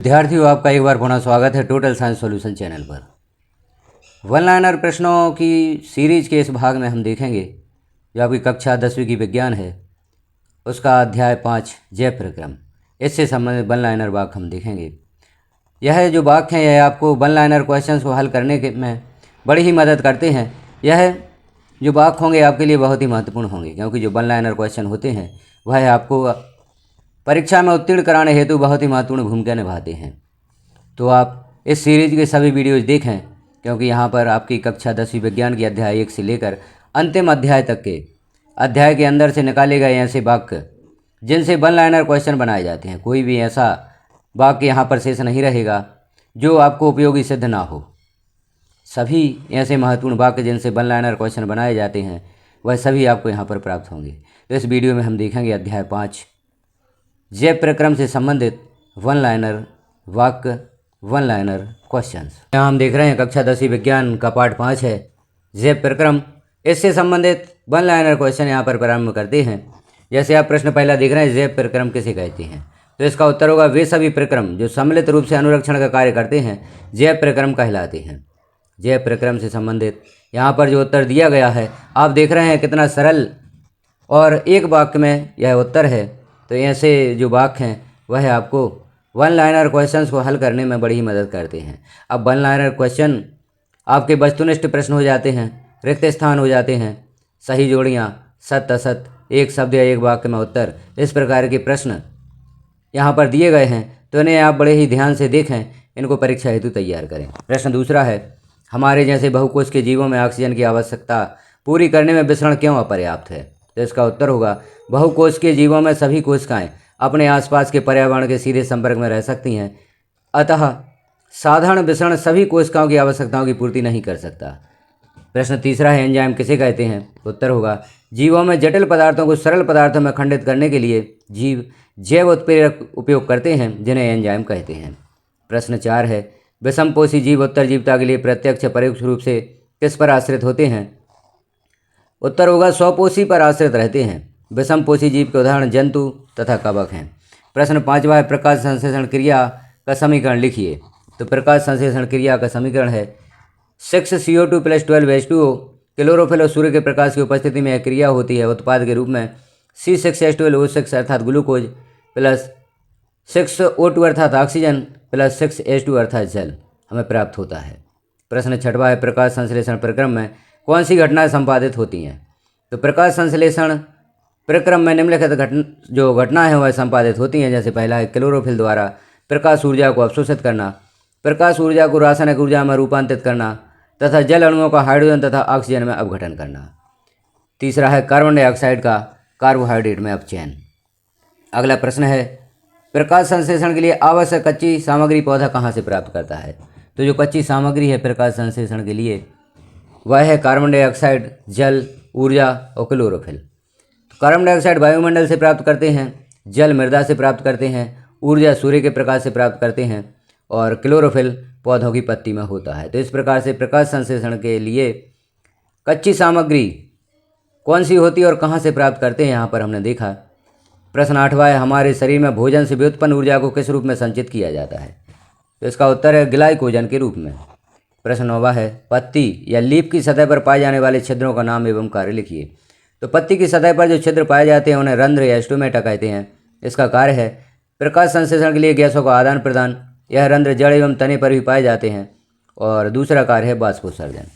विद्यार्थियों, आपका एक बार पुनः स्वागत है टोटल साइंस सॉल्यूशन चैनल पर। वन लाइनर प्रश्नों की सीरीज के इस भाग में हम देखेंगे जो आपकी कक्षा 10वीं की विज्ञान है, उसका अध्याय 5 जैव प्रक्रम। इससे संबंधित वन लाइनर वाक्य हम देखेंगे। यह जो वाक्य हैं यह आपको वन लाइनर क्वेश्चंस को हल करने के में बड़ी ही मदद करते हैं। यह जो वाक्य होंगे आपके लिए बहुत ही महत्वपूर्ण होंगे, क्योंकि जो वन लाइनर क्वेश्चन होते हैं वह आपको परीक्षा में उत्तीर्ण कराने हेतु बहुत ही महत्वपूर्ण भूमिका निभाते हैं। तो आप इस सीरीज के सभी वीडियोज़ देखें, क्योंकि यहाँ पर आपकी कक्षा 10वीं विज्ञान के अध्याय 1 से लेकर अंतिम अध्याय तक के अध्याय के अंदर से निकाले गए ऐसे वाक्य जिनसे वन लाइनर क्वेश्चन बनाए जाते हैं। कोई भी ऐसा वाक्य यहाँ पर शेष नहीं रहेगा जो आपको उपयोगी सिद्ध ना हो। सभी ऐसे महत्वपूर्ण वाक्य जिनसे वन लाइनर क्वेश्चन बनाए जाते हैं वह सभी आपको यहाँ पर प्राप्त होंगे। तो इस वीडियो में हम देखेंगे अध्याय 5 जैव प्रक्रम से संबंधित वन लाइनर वाक्य, वन लाइनर क्वेश्चंस। यहाँ हम देख रहे हैं कक्षा 10वीं विज्ञान का पार्ट 5 है जैव प्रक्रम। इससे संबंधित वन लाइनर क्वेश्चन यहाँ पर प्रारंभ करते हैं। जैसे आप प्रश्न पहला देख रहे हैं, जैव प्रक्रम किसे कहते हैं, तो इसका उत्तर होगा वे सभी प्रक्रम जो सम्मिलित रूप से अनुरक्षण का कार्य करते हैं जैव प्रक्रम कहलाते हैं। जैव प्रक्रम से संबंधित यहाँ पर जो उत्तर दिया गया है आप देख रहे हैं कितना सरल और एक वाक्य में यह उत्तर है। तो ऐसे जो वाक्य हैं वह आपको वन लाइनर क्वेश्चंस को हल करने में बड़ी ही मदद करते हैं। अब वन लाइनर क्वेश्चन आपके वस्तुनिष्ठ प्रश्न हो जाते हैं, रिक्त स्थान हो जाते हैं, सही जोड़ियाँ, सत्य असत, एक शब्द या एक वाक्य में उत्तर, इस प्रकार के प्रश्न यहाँ पर दिए गए हैं। तो इन्हें आप बड़े ही ध्यान से देखें, इनको परीक्षा हेतु तैयार करें। प्रश्न दूसरा है, हमारे जैसे बहुकोश के जीवों में ऑक्सीजन की आवश्यकता पूरी करने में विसरण क्यों अपर्याप्त है, तो इसका उत्तर होगा बहुकोश के जीवों में सभी कोशिकाएं अपने आसपास के पर्यावरण के सीधे संपर्क में रह सकती हैं, अतः साधारण विसरण सभी कोशिकाओं की आवश्यकताओं की पूर्ति नहीं कर सकता। प्रश्न तीसरा है, एंजाइम किसे कहते हैं, उत्तर होगा जीवों में जटिल पदार्थों को सरल पदार्थों में खंडित करने के लिए जीव जैव उत्प्रेरक उपयोग करते हैं जिन्हें एंजाइम कहते हैं। प्रश्न 4 है, विषमपोषी जीव उत्तर जीवता के लिए प्रत्यक्ष परोक्ष रूप से किस पर आश्रित होते हैं, उत्तर होगा स्वपोषी पर आश्रित रहते हैं। विषमपोषी जीव के उदाहरण जंतु तथा कवक हैं। प्रश्न 5वां है, प्रकाश संश्लेषण क्रिया का समीकरण लिखिए, तो प्रकाश संश्लेषण क्रिया का समीकरण है 6CO2 + 12H2O। क्लोरोफिल और सूर्य के प्रकाश की उपस्थिति में यह क्रिया होती है। उत्पाद के रूप में C6H12O6 अर्थात ग्लूकोज प्लस 6O2 अर्थात ऑक्सीजन प्लस 6H2 अर्थात जल हमें प्राप्त होता है। प्रश्न 6वां है, प्रकाश संश्लेषण प्रक्रम में कौन सी घटनाएं संपादित होती हैं, तो प्रकाश संश्लेषण प्रक्रम में निम्नलिखित जो घटनाएं हैं वह संपादित होती हैं। जैसे पहला है, क्लोरोफिल द्वारा प्रकाश ऊर्जा को अवशोषित करना, प्रकाश ऊर्जा को रासायनिक ऊर्जा में रूपांतरित करना तथा जल अणुओं का हाइड्रोजन तथा ऑक्सीजन में अपघटन करना। तीसरा है, कार्बन डाइऑक्साइड का कार्बोहाइड्रेट में अपचयन। अगला प्रश्न है, प्रकाश संश्लेषण के लिए आवश्यक कच्ची सामग्री पौधा कहाँ से प्राप्त करता है, तो जो कच्ची सामग्री है प्रकाश संश्लेषण के लिए वह है कार्बन डाइऑक्साइड, जल, ऊर्जा और क्लोरोफिल। कार्बन डाइऑक्साइड वायुमंडल से प्राप्त करते हैं, जल मृदा से प्राप्त करते हैं, ऊर्जा सूर्य के प्रकाश से प्राप्त करते हैं और क्लोरोफिल पौधों की पत्ती में होता है। तो इस प्रकार से प्रकाश संश्लेषण के लिए कच्ची सामग्री कौन सी होती है और कहाँ से प्राप्त करते हैं यहाँ पर हमने देखा। प्रश्न 8वां है, हमारे शरीर में भोजन से व्युत्पन्न ऊर्जा को किस रूप में संचित किया जाता है, तो इसका उत्तर है ग्लाइकोजन के रूप में। प्रश्न 9वां है, पत्ती या लीफ की सतह पर पाए जाने वाले छिद्रों का नाम एवं कार्य लिखिए, तो पत्ती की सतह पर जो छिद्र पाए जाते हैं उन्हें रंध्र या स्टोमेटा कहते हैं। इसका कार्य है प्रकाश संश्लेषण के लिए गैसों का आदान प्रदान। यह रंध्र जड़ एवं तने पर भी पाए जाते हैं और दूसरा कार्य है बाष्पोत्सर्जन।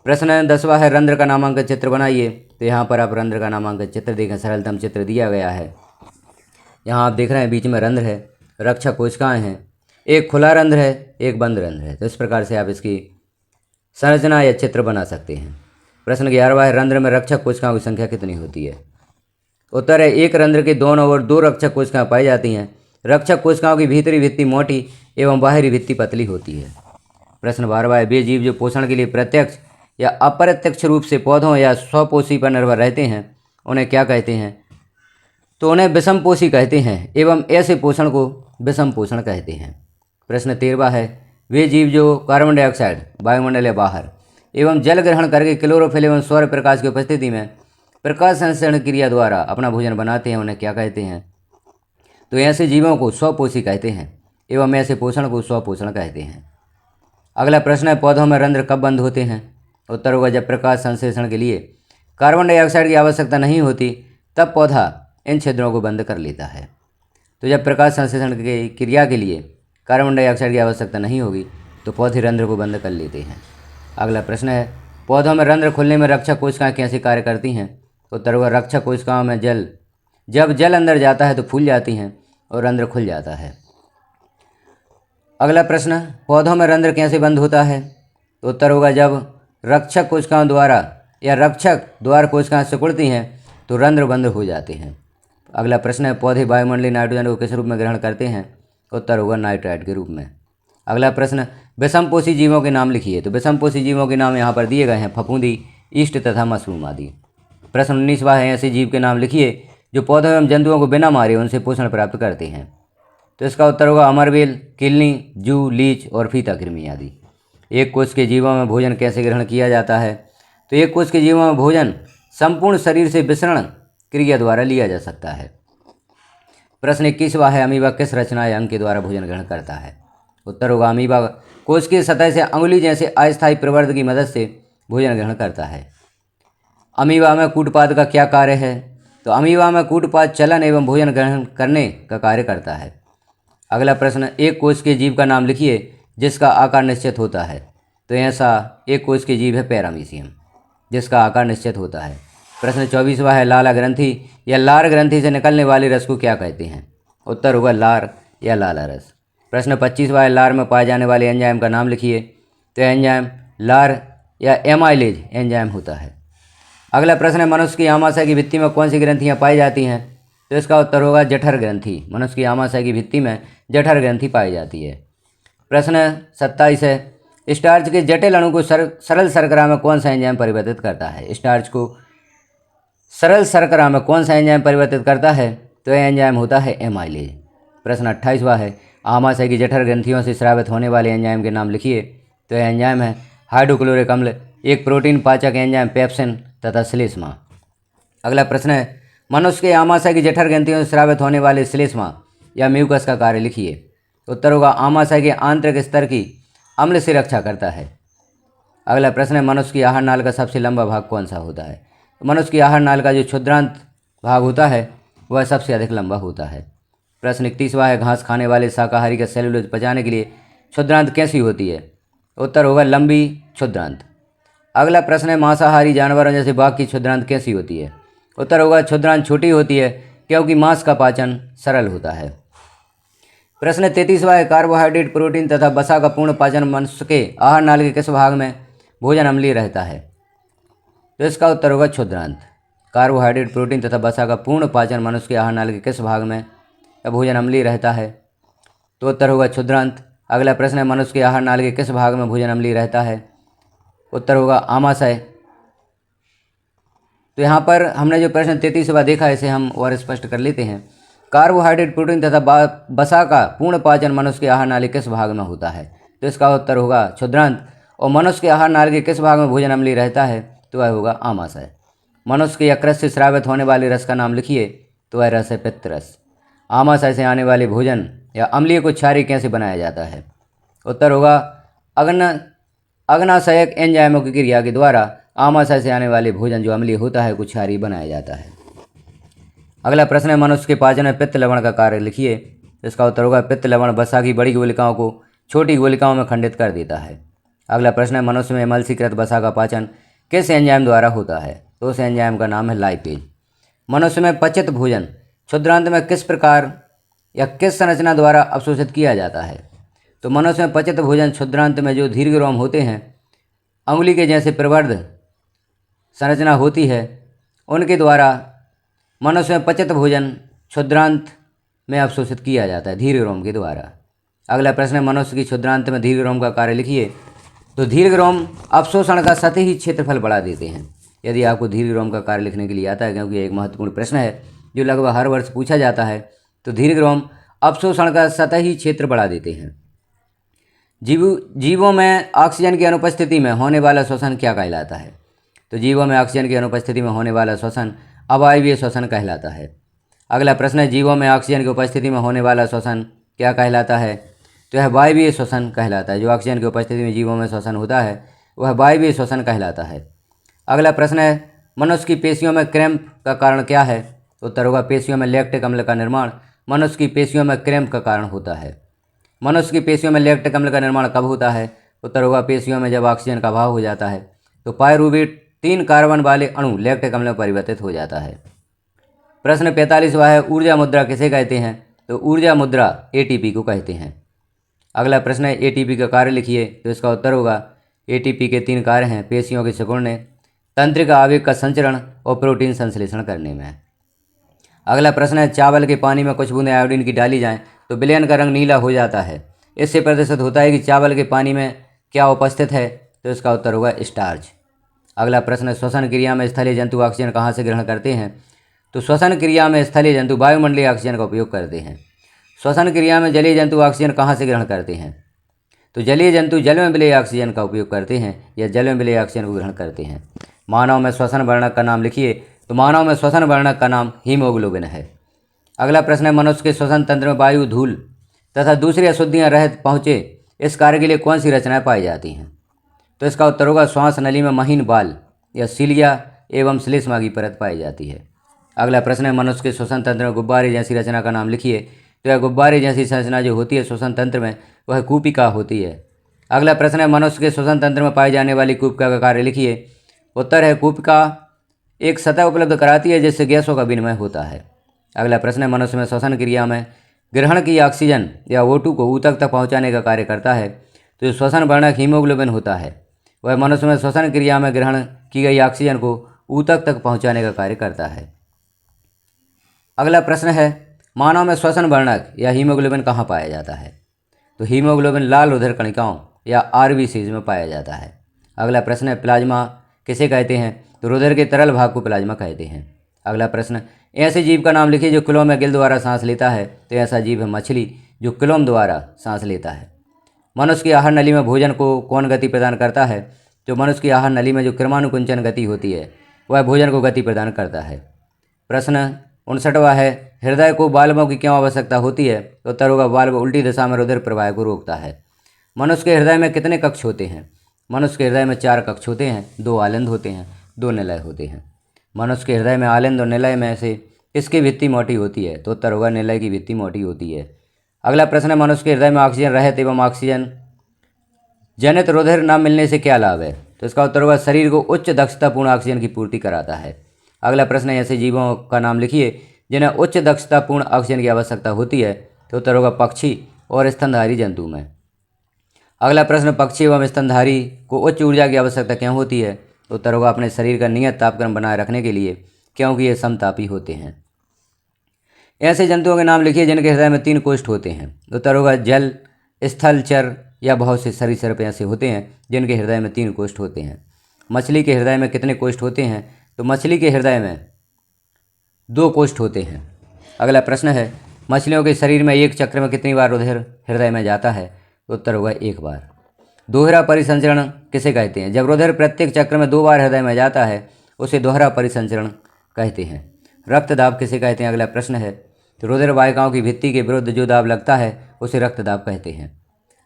प्रश्न 10वां है, रंध्र का नामांकन चित्र बनाइए, तो यहाँ पर आप रंध्र का नामांकन चित्र देखें, सरलतम चित्र दिया गया है। यहाँ आप देख रहे हैं बीच में रंध्र है, रक्षक कोशिकाएं हैं, एक खुला रंध्र है, एक बंद रंध्र है। तो इस प्रकार से आप इसकी संरचना या चित्र बना सकते हैं। प्रश्न 11वां है, रंध्र में रक्षक कोशिकाओं की संख्या कितनी होती है, उत्तर है एक रंध्र के दोनों ओर 2 रक्षक कोशिकाएं पाई जाती हैं। रक्षक कोशिकाओं की भीतरी भित्ति मोटी एवं बाहरी भित्ति पतली होती है। प्रश्न 12वां है, वे जीव जो पोषण के लिए प्रत्यक्ष या अप्रत्यक्ष रूप से पौधों या स्वपोषी पर निर्भर रहते हैं उन्हें क्या कहते हैं, तो उन्हें विषमपोषी कहते हैं एवं ऐसे पोषण को विषम पोषण कहते हैं। प्रश्न 13वां है, वे जीव जो कार्बन डाइऑक्साइड वायुमंडल या बाहर एवं जल ग्रहण करके क्लोरोफिल एवं सौर प्रकाश की उपस्थिति में प्रकाश संश्लेषण क्रिया द्वारा अपना भोजन बनाते हैं उन्हें क्या कहते हैं, तो ऐसे जीवों को स्वपोषी कहते हैं। एवं ऐसे पोषण को स्वपोषण कहते हैं। अगला प्रश्न है, पौधों में रंध्र कब बंद होते हैं? उत्तर होगा, जब प्रकाश संश्लेषण के लिए कार्बन डाइऑक्साइड की आवश्यकता नहीं होती तब पौधा इन छिद्रों को बंद कर लेता है। तो जब प्रकाश संश्लेषण की क्रिया के लिए कार्बन डाइऑक्साइड की आवश्यकता नहीं होगी तो पौधे रंध्र को बंद कर लेते हैं। अगला प्रश्न है, पौधों में रंध्र खुलने में रक्षक कोशिकाएं कैसे कार्य करती हैं? उत्तर होगा, रक्षक कोशिकाओं में जब जल अंदर जाता है तो फूल जाती हैं और रंध्र खुल जाता है। अगला प्रश्न, पौधों में रंध्र कैसे बंद होता है? तो उत्तर होगा, जब रक्षक कोशिकाओं द्वारा या रक्षक द्वार कोशिकाएं सिकुड़ती हैं तो रंध्र बंद हो जाते हैं। अगला प्रश्न है, पौधे वायुमंडलीय नाइट्रोजन को किस रूप में ग्रहण करते हैं? उत्तर होगा, नाइट्राइट के रूप में। अगला प्रश्न, विषमपोषी जीवों के नाम लिखिए। तो विषमपोषी जीवों के नाम यहाँ पर दिए गए हैं, फफूंदी, ईस्ट तथा मशरूम आदि। प्रश्न 19वां है, ऐसे जीव के नाम लिखिए जो पौधों एवं जंतुओं को बिना मारे उनसे पोषण प्राप्त करते हैं। तो इसका उत्तर होगा, अमरबेल, किलनी, जू, लीच और फीता कृमि आदि। एक कोष के जीवों में भोजन कैसे ग्रहण किया जाता है? तो एक कोष के जीवों में भोजन संपूर्ण शरीर से विसरण क्रिया द्वारा लिया जा सकता है। प्रश्न 21वां है, अमीबा किस रचना या अंग के द्वारा भोजन ग्रहण करता है? उत्तर होगा, अमीबा कोष की सतह से अंगुली जैसे अस्थायी प्रवर्ध की मदद से भोजन ग्रहण करता है। अमीबा में कूटपाद का क्या कार्य है? तो अमीबा में कूटपाद चलन एवं भोजन ग्रहण करने का कार्य करता है। अगला प्रश्न, एक कोष के जीव का नाम लिखिए जिसका आकार निश्चित होता है। तो ऐसा एक कोष के जीव है पैरामीशियम, जिसका आकार निश्चित होता है। प्रश्न 24वां है, लाला ग्रंथि या लार ग्रंथि से निकलने वाले रस को क्या कहते हैं? उत्तर होगा, लार या लाला रस। प्रश्न 25वां है, लार में पाए जाने वाले एंजाइम का नाम लिखिए। तो एंजाइम लार या एमाइलेज एंजाइम होता है। अगला प्रश्न है, मनुष्य की आमाशय की भित्ति में कौन सी ग्रंथियाँ पाई जाती हैं? तो इसका उत्तर होगा, जठर ग्रंथि। मनुष्य की आमाशय की भित्ति में जठर ग्रंथि पाई जाती है। प्रश्न 27 है, स्टार्च के जटिल अणु को सरल शर्करा में कौन सा एंजाइम परिवर्तित करता है? स्टार्च को सरल शर्करा में कौन सा एंजाइम परिवर्तित करता है? तो यह एंजाइम होता है एमाइलेज। प्रश्न 28वां है, आमाशय की जठर ग्रंथियों से स्रावित होने वाले एंजाइम के नाम लिखिए। तो यह एंजाइम है हाइड्रोक्लोरिक अम्ल, एक प्रोटीन पाचक एंजाइम पेप्सिन तथा श्लेष्मा। अगला प्रश्न है, मनुष्य के आमाशय की जठर ग्रंथियों से स्रावित होने वाले श्लेष्मा या म्यूकस का कार्य लिखिए। उत्तर होगा, आमाशय के आंतरिक स्तर की अम्ल से रक्षा करता है। अगला प्रश्न है, मनुष्य की आहार नाल का सबसे लंबा भाग कौन सा होता है? तो मनुष्य की आहार नाल का जो क्षुद्रांत भाग होता है वह सबसे अधिक लंबा होता है। प्रश्न 31वां है, घास खाने वाले शाकाहारी का सेलुलोज पचाने के लिए क्षुद्रांत कैसी होती है? उत्तर होगा, लंबी क्षुद्रांत। अगला प्रश्न है, मांसाहारी जानवरों जैसे बाघ की क्षुद्रांत कैसी होती है? उत्तर होगा, क्षुद्रांत छोटी होती है क्योंकि मांस का पाचन सरल होता है। प्रश्न 33वां है, कार्बोहाइड्रेट, प्रोटीन तथा वसा का पूर्ण पाचन मनुष्य के आहार नाल के किस भाग में भोजन अम्लीय रहता है? तो इसका उत्तर होगा, क्षुद्रांत। कार्बोहाइड्रेट, प्रोटीन तथा वसा का पूर्ण पाचन मनुष्य के आहार नाल के किस भाग में भोजन अम्लीय रहता है? तो उत्तर होगा, क्षुद्रांत। अगला प्रश्न है, मनुष्य के आहार नाल के किस भाग में भोजन अम्लीय रहता है? उत्तर होगा, आमाशय। तो यहाँ पर हमने जो प्रश्न 33वां देखा है इसे हम और स्पष्ट कर लेते हैं। कार्बोहाइड्रेट, प्रोटीन तथा वसा का पूर्ण पाचन मनुष्य के आहार नाली किस भाग में होता है? तो इसका उत्तर होगा, क्षुद्रांत। और मनुष्य के आहार नाली के किस भाग में भोजन अम्लीय रहता है? तो वह होगा आमाशय। मनुष्य के यकृत से स्रावित होने वाले रस का नाम लिखिए। तो वह रस है पित्तरस। आमाशय से आने वाले भोजन या अम्लीय को क्षारीय कैसे बनाया जाता है? उत्तर होगा, अग्नाशयक एंजाइमों की क्रिया के द्वारा आमाशय से आने वाले भोजन जो अम्लीय होता है को क्षारीय बनाया जाता है। अगला प्रश्न है, मनुष्य के पाचन में पित्त लवण का कार्य लिखिए। इसका उत्तर होगा, पित्त लवण वसा की बड़ी गोलिकाओं को छोटी गोलिकाओं में खंडित कर देता है। अगला प्रश्न है, मनुष्य में एमल्सीकृत वसा का पाचन किस एंजाइम द्वारा होता है? तो उस एंजाइम का नाम है लाइपेज। मनुष्य में पचित भोजन क्षुद्रांत में किस प्रकार या किस संरचना द्वारा अवशोषित किया जाता है? तो मनुष्य में पचित भोजन क्षुद्रांत में जो दीर्घरोम होते हैं, अंगुली के जैसे प्रवर्ध संरचना होती है, उनके द्वारा मनुष्य में पचित भोजन क्षुद्रांत में अवशोषित किया जाता है दीर्घरोम के द्वारा। अगला प्रश्न है, मनुष्य की क्षुद्रांत में दीर्घरोम का कार्य लिखिए। तो दीर्घरोम अवशोषण का सतही क्षेत्रफल बढ़ा देते हैं। यदि आपको दीर्घरोम का कार्य लिखने के लिए आता है, क्योंकि यह एक महत्वपूर्ण प्रश्न है जो लगभग हर वर्ष पूछा जाता है, तो दीर्घरोम अवशोषण का सतही क्षेत्र बढ़ा देते हैं। जीवों में ऑक्सीजन की अनुपस्थिति में होने वाला श्वसन क्या कहलाता है? तो जीवों में ऑक्सीजन की अनुपस्थिति में होने वाला श्वसन अवायवीय श्वसन कहलाता है। अगला प्रश्न है, जीवों में ऑक्सीजन की उपस्थिति में होने वाला श्वसन क्या कहलाता है? तो यह वायवीय श्वसन कहलाता है। जो ऑक्सीजन की उपस्थिति में जीवों में श्वसन होता है वह वायवीय श्वसन कहलाता है। अगला प्रश्न है, मनुष्य की पेशियों में क्रैम्प का कारण क्या है? उत्तर होगा पेशियों में लैक्टिक अम्ल का निर्माण मनुष्य की पेशियों में क्रैम्प का कारण होता है। मनुष्य की पेशियों में लैक्टिक अम्ल का निर्माण कब होता है? उत्तर होगा पेशियों में जब ऑक्सीजन का अभाव हो जाता है तो पायरूवेट 3 कार्बन वाले अणु लैक्टिक अम्ल में परिवर्तित हो जाता है। प्रश्न 45वां है, ऊर्जा मुद्रा किसे कहते हैं? तो ऊर्जा मुद्रा एटीपी को कहते हैं। अगला प्रश्न है, एटीपी का कार्य लिखिए। तो इसका उत्तर होगा एटीपी के 3 कार्य हैं, पेशियों के सिकुड़ने, तंत्रिका आवेग का संचरण और प्रोटीन संश्लेषण करने में। अगला प्रश्न है, चावल के पानी में कुछ बूंदें आयोडीन की डाली जाएं तो विलयन का रंग नीला हो जाता है। इससे प्रदर्शित होता है कि चावल के पानी में क्या उपस्थित है? तो इसका उत्तर होगा स्टार्च। अगला प्रश्न है, श्वसन क्रिया में स्थलीय जंतु ऑक्सीजन कहाँ से ग्रहण करते हैं? तो श्वसन क्रिया में स्थलीय जंतु वायुमंडलीय ऑक्सीजन का उपयोग करते हैं। श्वसन क्रिया में जलीय जंतु ऑक्सीजन कहाँ से ग्रहण करते हैं? तो जलीय जंतु जल में विलेय ऑक्सीजन का उपयोग करते हैं या जल में विलेय ऑक्सीजन को ग्रहण करते हैं। मानव में श्वसन वर्णक का नाम लिखिए। तो मानव में श्वसन वर्णक का नाम हीमोग्लोबिन है। अगला प्रश्न है, मनुष्य के श्वसन तंत्र में वायु, धूल तथा दूसरी अशुद्धियां रहित पहुँचे इस कार्य के लिए कौन सी रचनाएं पाई जाती हैं? तो इसका उत्तर होगा श्वास नली में महीन बाल या सीलिया एवं श्लेष्मा की परत पाई जाती है। अगला प्रश्न है, मनुष्य के श्वसन तंत्र में गुब्बारे जैसी रचना का नाम लिखिए। तो यह गुब्बारे जैसी संरचना जो होती है श्वसन तंत्र में वह कूपिका होती है। अगला प्रश्न है, मनुष्य के श्वसन तंत्र में पाई जाने वाली कूपिका का कार्य लिखिए। उत्तर है, कूपिका एक सतह उपलब्ध कराती है जिससे गैसों का विनिमय होता है। अगला प्रश्न है, मनुष्य में श्वसन क्रिया में ग्रहण की ऑक्सीजन या O2 को ऊतक तक पहुँचाने का कार्य करता है। तो जो श्वसन वर्णक हीमोग्लोबिन होता है वह मनुष्य में श्वसन क्रिया में ग्रहण की गई ऑक्सीजन को ऊतक तक पहुँचाने का कार्य करता है। अगला प्रश्न है, मानव में श्वसन वर्णक या हीमोग्लोबिन कहाँ पाया जाता है? तो हीमोग्लोबिन लाल रुधिर कणिकाओं या आरबीसीज में पाया जाता है। अगला प्रश्न है, प्लाज्मा किसे कहते हैं? तो रुधिर के तरल भाग को प्लाज्मा कहते हैं। अगला प्रश्न, ऐसे जीव का नाम लिखिए जो क्लोम या गिल द्वारा सांस लेता है। तो ऐसा जीव है मछली जो क्लोम द्वारा सांस लेता है। मनुष्य की आहार नली में भोजन को कौन गति प्रदान करता है? जो मनुष्य की आहार नली में जो क्रमानुकुंचन गति होती है वह भोजन को गति प्रदान करता है। प्रश्न 59वां है, हृदय को वाल्वों की क्यों आवश्यकता होती है? तो उत्तर होगा वाल्व उल्टी दिशा में रुधिर प्रवाह को रोकता है। मनुष्य के हृदय में कितने कक्ष होते हैं? मनुष्य के हृदय में 4 कक्ष होते हैं, 2 आलिंद होते हैं, 2 निलय होते हैं। मनुष्य के हृदय में आलिंद और निलय में से किसकी भित्ति मोटी होती है? तो उत्तर होगा निलय की भित्ति मोटी होती है। अगला प्रश्न है, मनुष्य के हृदय में ऑक्सीजन रहित एवं ऑक्सीजन जनित रुधिर न मिलने से क्या लाभ है? तो इसका उत्तर होगा शरीर को उच्च दक्षतापूर्ण ऑक्सीजन की पूर्ति कराता है। अगला प्रश्न है, ऐसे जीवों का नाम लिखिए जिन्हें उच्च दक्षतापूर्ण ऑक्सीजन की आवश्यकता होती है। तो उत्तर होगा पक्षी और स्तनधारी जंतु में। अगला प्रश्न, पक्षी एवं स्तनधारी को उच्च ऊर्जा की आवश्यकता क्यों होती है? तो उत्तर होगा अपने शरीर का नियत तापक्रम बनाए रखने के लिए, क्योंकि ये समतापी होते हैं। ऐसे जंतुओं के नाम लिखिए जिनके हृदय में 3 कोष्ठ होते हैं। उत्तर होगा जल, स्थल, चर या बहुत से सरीसृप ऐसे होते हैं जिनके हृदय में 3 कोष्ठ होते हैं। मछली के हृदय में कितने कोष्ठ होते हैं? तो मछली के हृदय में 2 कोष्ठ होते हैं। अगला प्रश्न है, मछलियों के शरीर में एक चक्र में कितनी बार रुधिर हृदय में जाता है? तो उत्तर होगा 1 बार। दोहरा परिसंचरण किसे कहते हैं? जब रुधिर प्रत्येक चक्र में 2 बार हृदय में जाता है उसे दोहरा परिसंचरण कहते हैं। रक्त दाब किसे कहते हैं? अगला प्रश्न है, तो रुधिर वाहिकाओं की भित्ति के विरुद्ध जो दाब लगता है उसे रक्त दाब कहते हैं।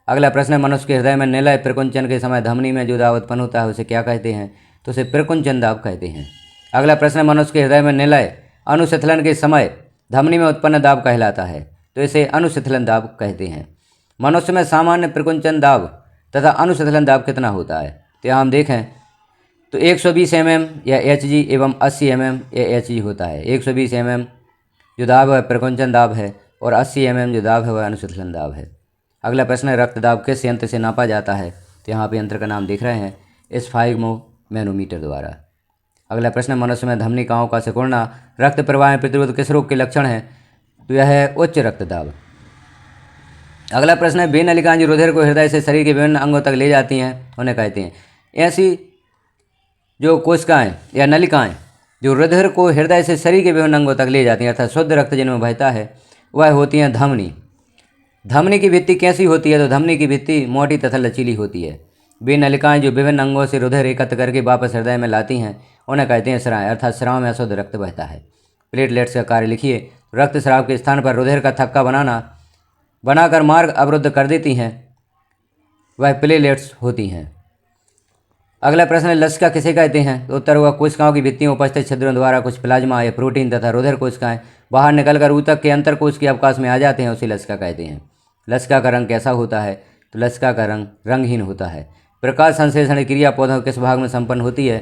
अगला प्रश्न है, मनुष्य के हृदय में निलय प्रकुंचन के समय धमनी में जो दाब उत्पन्न होता है उसे क्या कहते हैं? तो उसे प्रकुंचन दाब कहते हैं। अगला प्रश्न है, मनुष्य के हृदय में निलय अनुशिथिलन के समय धमनी में उत्पन्न दाब कहलाता है, तो इसे अनुशिथिलन दाब कहते हैं। मनुष्य में सामान्य प्रकुंचन दाब तथा अनुशिथिलन दाब कितना होता है? तो यहाँ हम देखें तो 120 mm या Hg एवं 80 mm या Hg होता है। 120 mm जो दाब है प्रकुंचन दाब है और 80 mm जो दाब है वह अनुशिथिलन दाब है। अगला प्रश्न है, रक्त दाब किस यंत्र से नापा जाता है? तो यहाँ पे यंत्र का नाम देख रहे हैं, स्फाइग्मोमैनोमीटर द्वारा। अगला प्रश्न, मनुष्य में धमनिकाओं का सिकुड़ना रक्त प्रवाह में प्रतिरोध किस रोग के लक्षण है? तो यह है उच्च रक्तदाब। अगला प्रश्न है, बेनलिकाएं जो रुधिर को हृदय से शरीर के विभिन्न अंगों तक ले जाती हैं उन्हें कहते हैं। ऐसी जो कोशिकाएं या नलिकाएं जो रुधिर को हृदय से शरीर के विभिन्न अंगों तक ले जाती हैं अर्थात शुद्ध रक्त जिनमें बहता है वह होती हैं धमनी। धमनी की भित्ति कैसी होती है? तो धमनी की भित्ति मोटी तथा लचीली होती है। बेनलिकाएं जो विभिन्न अंगों से रुधिर एकत्र करके वापस हृदय में लाती हैं उन्हें कहते हैं स्राव, अर्थात स्राव में अशुद्ध रक्त बहता है। प्लेटलेट्स का कार्य लिखिए। रक्तस्राव के स्थान पर रुधिर का थक्का बनाना बनाकर मार्ग अवरुद्ध कर देती हैं वह प्लेटलेट्स होती हैं। अगला प्रश्न है, लसिका किसे कहते हैं? तो उत्तर होगा कोशिकाओं की भित्तियों में उपस्थित छिद्रों द्वारा कुछ प्लाज्मा या प्रोटीन तथा रोधर कोशिकाएं बाहर निकलकर ऊतक के अंतर कोश के अवकाश में आ जाते हैं, उसे लसिका कहते हैं। लसिका का रंग कैसा होता है? तो लसिका का रंग रंगहीन होता है। प्रकाश संश्लेषण क्रिया पौधों के किस भाग में संपन्न होती है?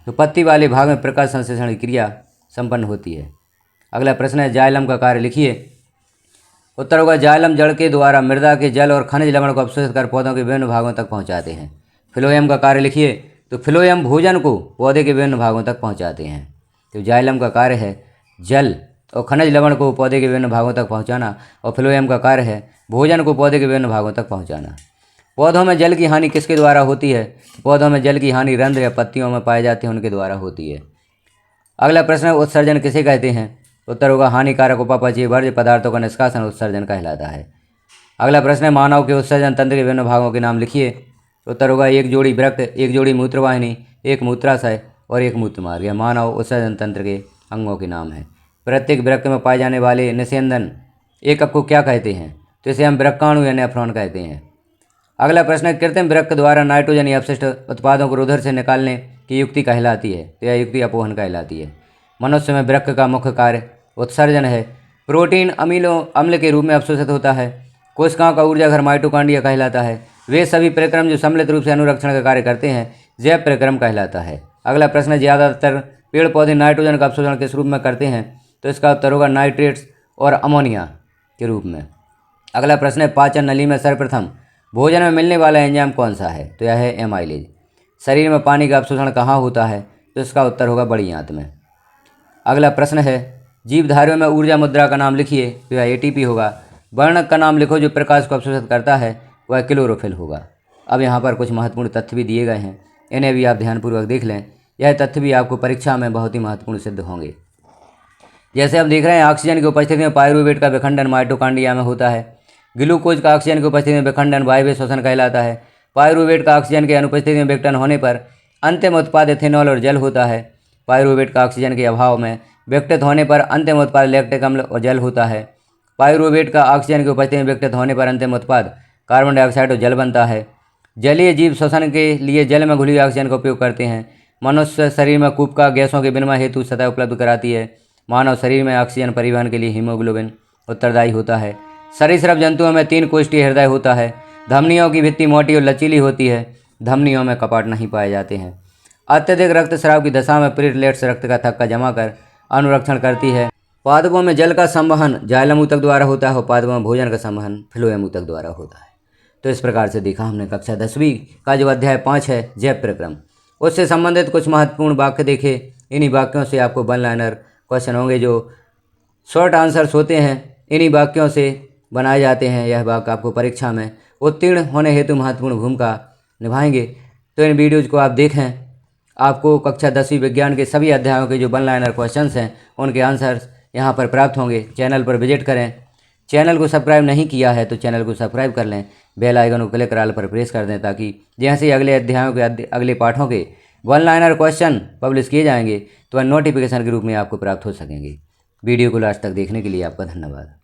तो पत्ती वाले भाग में प्रकाश संश्लेषण क्रिया संपन्न होती है। अगला प्रश्न है, जाइलम का कार्य लिखिए। उत्तर होगा जाइलम जड़ के द्वारा मृदा के जल और खनिज लवण को अवशोषित कर पौधों के विभिन्न भागों तक पहुंचाते हैं। फिलोएम का कार्य लिखिए। तो फिलोएम भोजन को पौधे के विभिन्न भागों तक पहुंचाते हैं। तो जाइलम का कार्य है जल और खनिज लवण को पौधे के विभिन्न भागों तक पहुंचाना और फिलोएम का कार्य है भोजन को पौधे के विभिन्न भागों तक पहुंचाना। पौधों में जल की हानि किसके द्वारा होती है? पौधों में जल की हानि रंध्र या पत्तियों में पाए जाते हैं उनके द्वारा होती है। अगला प्रश्न है, उत्सर्जन किसे कहते हैं? उत्तर होगा हानिकारक उपापचयी वर्ज्य पदार्थों का निष्कासन उत्सर्जन कहलाता है। अगला प्रश्न है, मानव के उत्सर्जन तंत्र के विभिन्न भागों के नाम लिखिए। उत्तर होगा एक जोड़ी वृक्क, एक जोड़ी मूत्रवाहिनी, एक मूत्राशय और एक मूत्रमार्ग। यह मानव उत्सर्जन तंत्र के अंगों के नाम है। प्रत्येक वृक्क में पाए जाने वाले निस्यंदन एकक को क्या कहते हैं? तो इसे हम वृक्काणु या नेफ्रॉन कहते हैं। अगला प्रश्न है, कृत्रिम वृक्क द्वारा नाइट्रोजन या अपशिष्ट उत्पादों को उधर से निकालने की युक्ति कहलाती है। तो यह युक्ति अपोहन कहलाती है। मनुष्य में वृक्क का मुख्य कार्य उत्सर्जन है। प्रोटीन अम्ल के रूप में अवशोषित होता है। कोशिकाओं का ऊर्जा घर माइटोकॉन्ड्रिया कहलाता है। वे सभी प्रक्रम जो सम्मिलित रूप से अनुरक्षण का कार्य करते हैं जैव प्रक्रम कहलाता है। अगला प्रश्न है, ज़्यादातर पेड़ पौधे नाइट्रोजन का अवशोषण किस रूप में करते हैं? तो इसका उत्तर होगा नाइट्रेट्स और अमोनिया के रूप में। अगला प्रश्न है, पाचन नली में सर्वप्रथम भोजन में मिलने वाला एंजाइम कौन सा है? तो यह है एमाइलेज। शरीर में पानी का अवशोषण कहाँ होता है? तो इसका उत्तर होगा बड़ी आंत में। अगला प्रश्न है, जीवधारियों में ऊर्जा मुद्रा का नाम लिखिए। तो यह एटीपी होगा। वर्णक का नाम लिखो जो प्रकाश को अवशोषित करता है, वह क्लोरोफिल होगा। अब यहाँ पर कुछ महत्वपूर्ण तथ्य भी दिए गए हैं, इन्हें भी आप ध्यानपूर्वक देख लें। यह तथ्य भी आपको परीक्षा में बहुत ही महत्वपूर्ण सिद्ध होंगे। जैसे हम देख रहे हैं, ऑक्सीजन की उपस्थिति में पायरुवेट का विखंडन माइटोकॉन्ड्रिया में होता है। ग्लूकोज का ऑक्सीजन की उपस्थिति में विखंडन वायवीय श्वसन कहलाता है। पायरुवेट का ऑक्सीजन की अनुपस्थिति में विघटन होने पर अंतिम उत्पाद इथेनॉल और जल होता है। पायरुवेट का ऑक्सीजन के अभाव में विघटित होने पर अंतिम उत्पाद लैक्टिक अम्ल और जल होता है। पायरुवेट का ऑक्सीजन की उपस्थिति में विघटित होने पर अंतिम उत्पाद कार्बन डाइऑक्साइड और जल बनता है। जलीय जीव श्वसन के लिए जल में घुली ऑक्सीजन का उपयोग करते हैं। मनुष्य शरीर में कूपका गैसों के विनिमय हेतु सतह उपलब्ध कराती है। मानव शरीर में ऑक्सीजन परिवहन के लिए हीमोग्लोबिन उत्तरदायी होता है। सरीसृप जंतुओं में 3 कोष्ठीय हृदय होता है। धमनियों की भित्ति मोटी और लचीली होती है। धमनियों में कपाट नहीं पाए जाते हैं। अत्यधिक रक्तस्राव की दशा में प्लेटलेट्स रक्त का थक्का जमा कर अनुरक्षण करती है। पादपों में जल का संवहन जाइलम ऊतक द्वारा होता है और पादपों में भोजन का संवहन फिलोएम ऊतक द्वारा होता है। तो इस प्रकार से देखा हमने कक्षा 10वीं का जो अध्याय 5 है जैव प्रक्रम, उससे संबंधित कुछ महत्वपूर्ण वाक्य देखे। इन्हीं वाक्यों से आपको वन लाइनर क्वेश्चन होंगे जो शॉर्ट आंसर्स होते हैं, इन्हीं वाक्यों से बनाए जाते हैं। यह वाक्य आपको परीक्षा में उत्तीर्ण होने हेतु महत्वपूर्ण भूमिका निभाएंगे। तो इन वीडियोज़ को आप देखें। आपको कक्षा 10वीं विज्ञान के सभी अध्यायों के जो वन लाइनर क्वेश्चंस हैं उनके आंसर्स यहाँ पर प्राप्त होंगे। चैनल पर विजिट करें। चैनल को सब्सक्राइब नहीं किया है तो चैनल को सब्सक्राइब कर लें। बेल आइकन को क्लिक कर ऑल पर प्रेस कर दें ताकि जैसे ही अगले अध्यायों के अगले पाठों के वन लाइनर क्वेश्चन पब्लिश किए जाएंगे तो वह नोटिफिकेशन के रूप में आपको प्राप्त हो सकेंगे। वीडियो को लास्ट तक देखने के लिए आपका धन्यवाद।